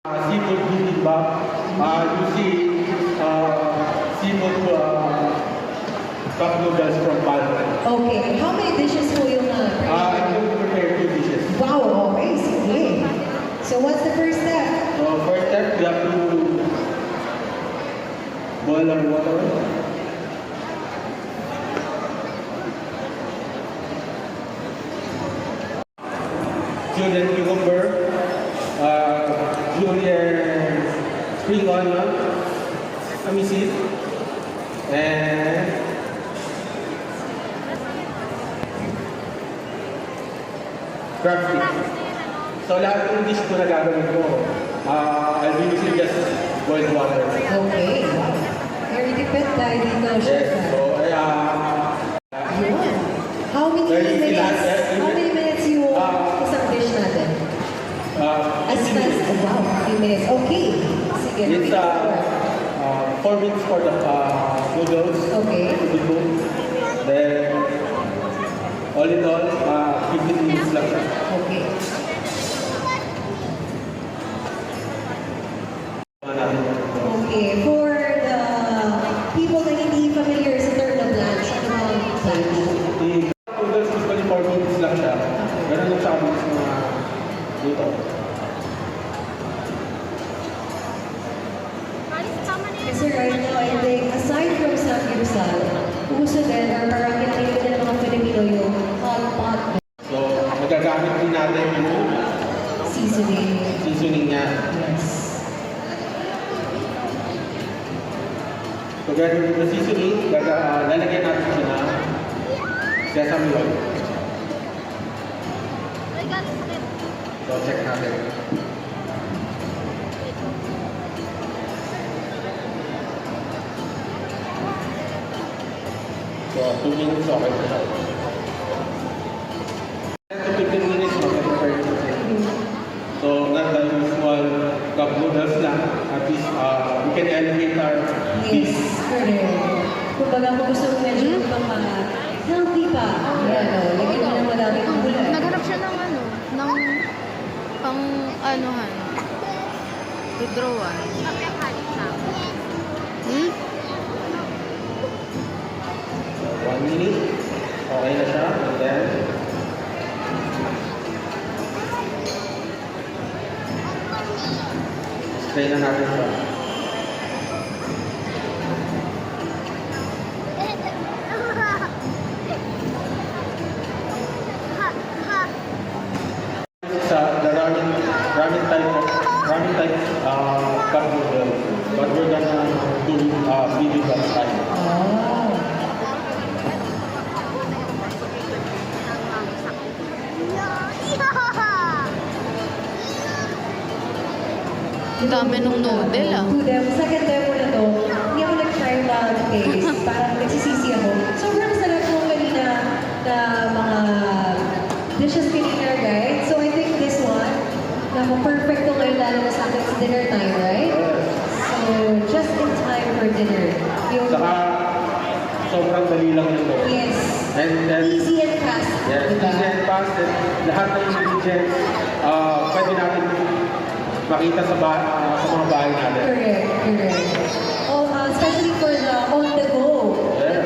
Seafood bibimbap. You see seafood cup noodles from Palma. Okay, how many dishes po yung I will prepare 2 dishes. Wow, okay, sige. So what's the first step? So first step, you have to boil our water. Julian cucumber, Julian spring onion, amisit, and crab stick. So lahat ng dish ko na gagawin ko, I'll be using just boiled water. Okay, wow. Very tipid tayo dito, chef. Yes, so Ayun. How many Very easy minutes? lahat, eh. How many minutes yung isang dish natin? As fast as, wow, 15 minutes. Okay. Sige. It's 4 minutes for the noodles. Okay. To be cooked. Then, all in all, 15 minutes lang siya. Okay. Okay, for the people na hindi familiar sa term na blanch, ano ang blanch? The noodles usually 4 minutes lang siya. Ganun lang siya kabilis mga dito. Kasi right now, I think, aside from samgyeopsal, uso din, or parang kinakita din ng mga Pilipino yung hot pot So, magagamit din natin yung seasoning. niya. Yes. So, gagawin yung seasoning, lalagyan natin siya na sesame oil. So, check natin. So, 2 minutes okay na siya. 10 to 15 minutes mag-prepare ito. So, not the usual cup noodles lang. At least, we can elevate our Yes, dish. correct. Kumbaga kung gusto mo medyo healthy pa. Yan, lagyan mo ng madaming gulay. Naghanap siya ng ng pang anuhan. Tudrawan. Hmm? 1 minute. Okay na siya. And then, spray na natin siya. The ramen type cup noodle, but we're gonna do bibimbap style. Oh. Ang dami ng noodle Second demo na to, hindi ako nag-try na taste. Parang nagsisisi ako. Sobrang sarap mo kanina na mga dishes kanina, right? So I think this one, na perfect to ngayon lalo na sa atin sa dinner time, right? So just in time for dinner. Yung, Saka, sobrang dali lang nito. yes. And then, Easy and fast. yes, diba? easy and fast. And lahat ng ingredients, pwede natin makita sa mga bahay natin. Correct. Oh, especially for the on-the-go. Yeah.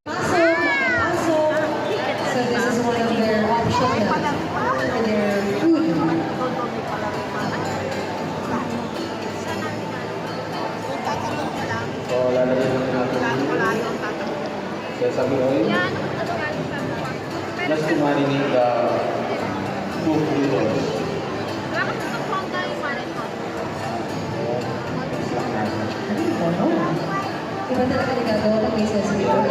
Pasok. So this is one of their options for their food. So, lalagyan natin yung sesame oil. Just to marinate the cooked noodles. Mix lang natin. Ano? Iba talaga nagagawa ng may sesame oil.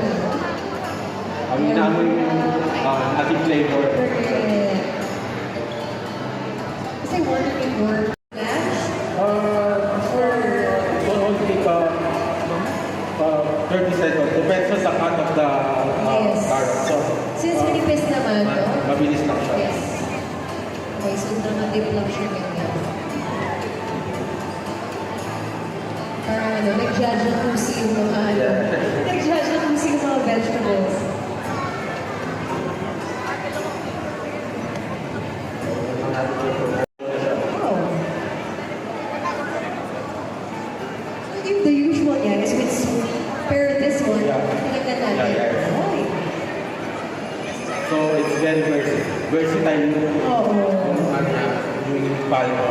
Ang inaamoy yung ating flavor. Correct. Kasi one thing more. It will take 30 seconds. Depends on the cut of the Yes. carrot. So, Since manipis naman, no? mabilis lang siya. Yes. Okay, so na-dip lang siya ganyan. Parang nag-judge na kung sino yung mga nag-judge na kung sino yung mga vegetables. Natin yung very versatile yung Oo. ano niya, yung paldo.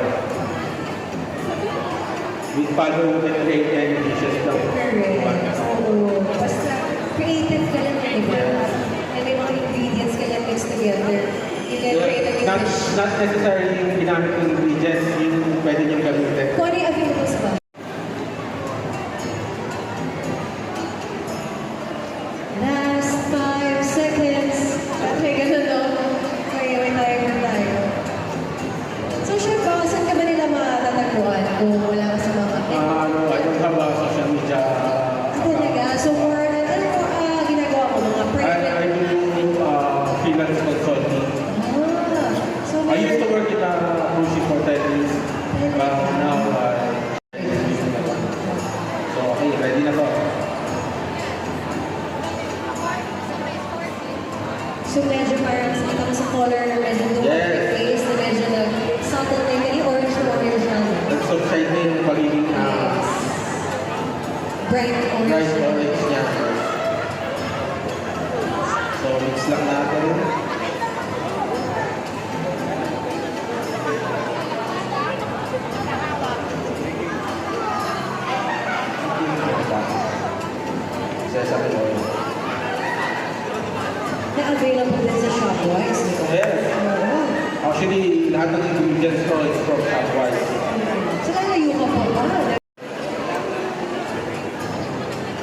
With paldo, you can create any dishes now. Correct. Oo. Basta creative ka lang, di ba? And may mga ingredients ka lang mixed together. You can create a new Not, dish. not necessarily yung ginamit ng ingredients, yung pwede niyong gamitin. Kung ano yung available sa bahay. Last 5 seconds. Okay, ganun no? Okay, may timer tayo. So, Chef, saan ka ba nila matatagpuan kung wala ka sa mga... I don't have a social media. Talaga? So, more, ano mo ginagawa mo? Mga I private? do freelance consulting. So, I used to work in a cruise ship for 10 years. Now, so, okay, ready na to. So, medyo parang kita mo sa color na medyo doon Yes. your face, na medyo subtle na yung orange na orange na. Nag-subside na yung pagiging Yes. Bright orange. bright orange niya. So, mix lang natin. Sesame oil. Na-available din sa Shopwise, di ba? Yes. Oo. Actually, lahat ng ingredients ko is from Shopwise. So, lalayo ka pa ba?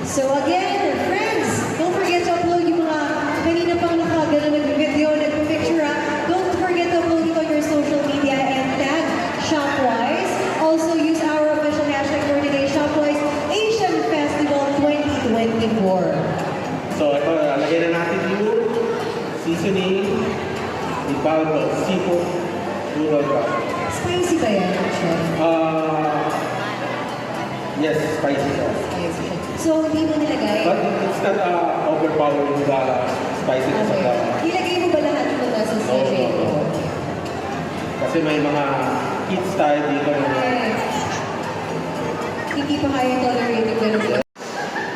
So again, friends, don't forget to upload yung mga kanina pang nakagano nag-video, nag-picture Don't forget to upload it on your social media and tag Shopwise. Also use our official hashtag for today, Shopwise Asian Festival 2024. So, ito, lagay na natin yung seasoning, ipaldo, seafood, noodle broth. Spicy ba yan, Chef? Yes, spicy sauce. Spicy siya. So, hindi mo nilagay? But it's not overpowering the spiciness of the... Ilagay mo ba lahat ito nasa No, CJ? no, no. Kasi may mga kids tayo dito na... Okay. Hindi pa kaya tolerate yung ganun.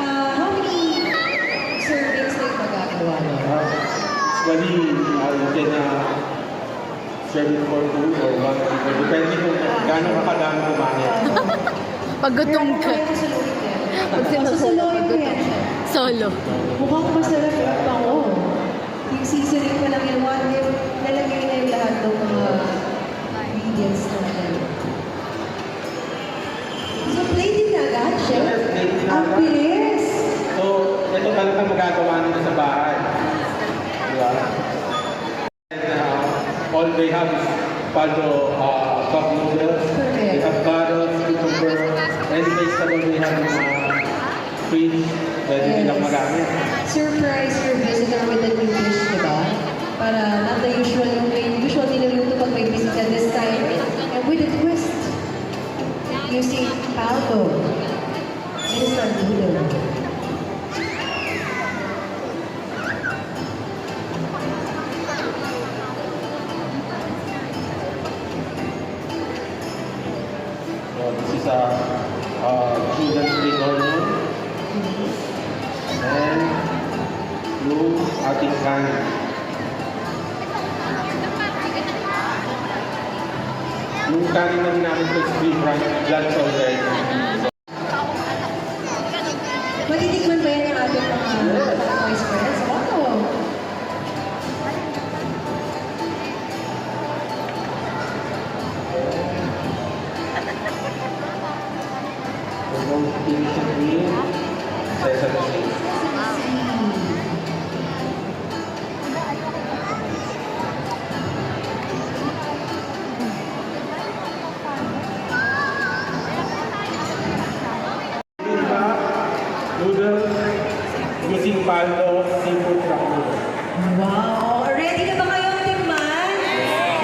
How many servings na yung magagawa mo? Usually, you can serve it for 2 or 1 people. Depende kung gaano kakadami kumain. Pag gutom ka. Kaya masuluhin yan. Pag sinusulo, Masuluhin pag ko yan. gutom. Solo. Mukhang masarap yung pango. Yung seasoning pa lang yung one day, nalagay na yung lahat ng mga ingredients natin. So, plated na agad, chef? Yes, plated na Ang agad. bilis! So, ito talaga magagawa nila sa bahay. Diba? And, all they have is paldo cup noodles. They have carrots, cucumber, any vegetable they have in fridge. Pwede nilang magamit. Surprise your visitor with a new dish, di ba? Para not the usual, yung usual niluluto pag may bisita this time. And with a twist. Using paldo. It is not noodle. So, this is a children's spring onion. And yung ating kanin. Yung kanin na ginamit ko is blanch already. Matitikman ba yan ang ating mga voice friends? Wow! So, yung finishing cream, sesame seeds. Noodles using paldo, seafood, rock Wow! Ready na ba kayo, Team Man?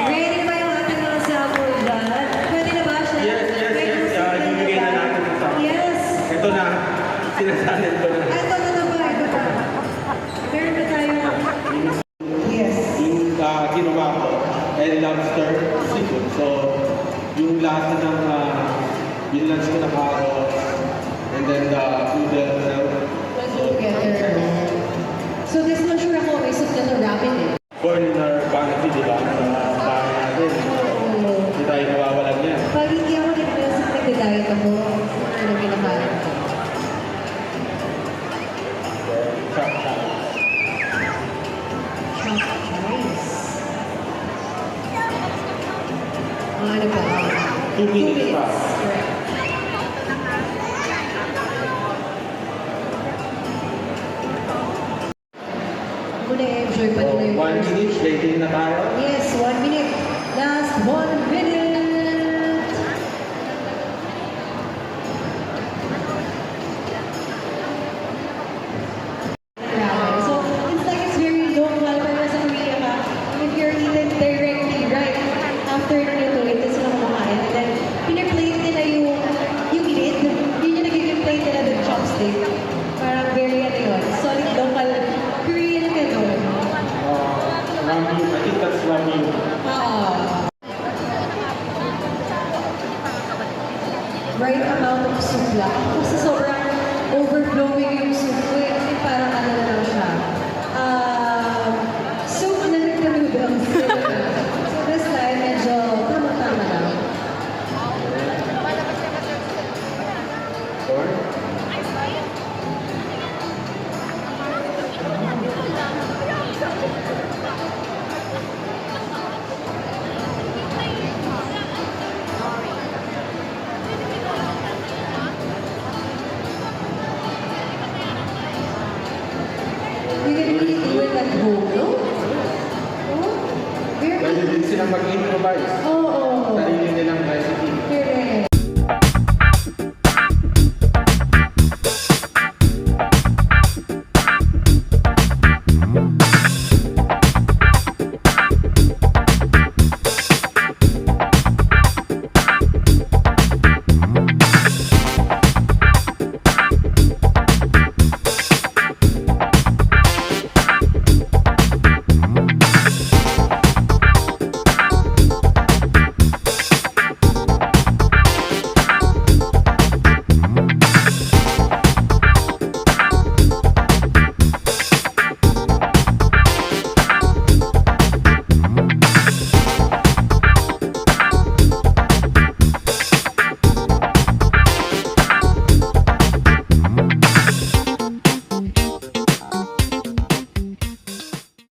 Ready na ba yung ating mga sample dyan? Pwede na ba siya? Yes, yes, yes. Ibigay na natin ito. Yes! Ito na, sinasalit ko na. Ay, ito na ba? Ito pa. Meron na tayo. Yes. Yung ginawa ko, and lobster seafood. So, yung lasa ng yung lunch ko na carrots, and then the noodles. Let's go together. So this one sure ako may soup na to ramen eh. Corn nagda-diet ako. Ano kinakain ko? Chop chop. Chopped rice. Ano ba? 2 minutes pa. Correct. Ako na-enjoy pa nila yung 1 minute, dating na tayo. Yes, 1 minute. Last 1 minute. So, it's like it's very local para sa Korea ka. If you're eaten directly right after na nito, ito sila kumakain. And then, pinaplate nila yung lid. Yun yung nagiging plate nila ng chopstick. Parang very ano yun. Solid local Korean ganun. Ramyu, I think that's ramyu. Right amount of soup lang. Kasi sobrang overflowing yung soup ko. Kasi parang ano na lang siya.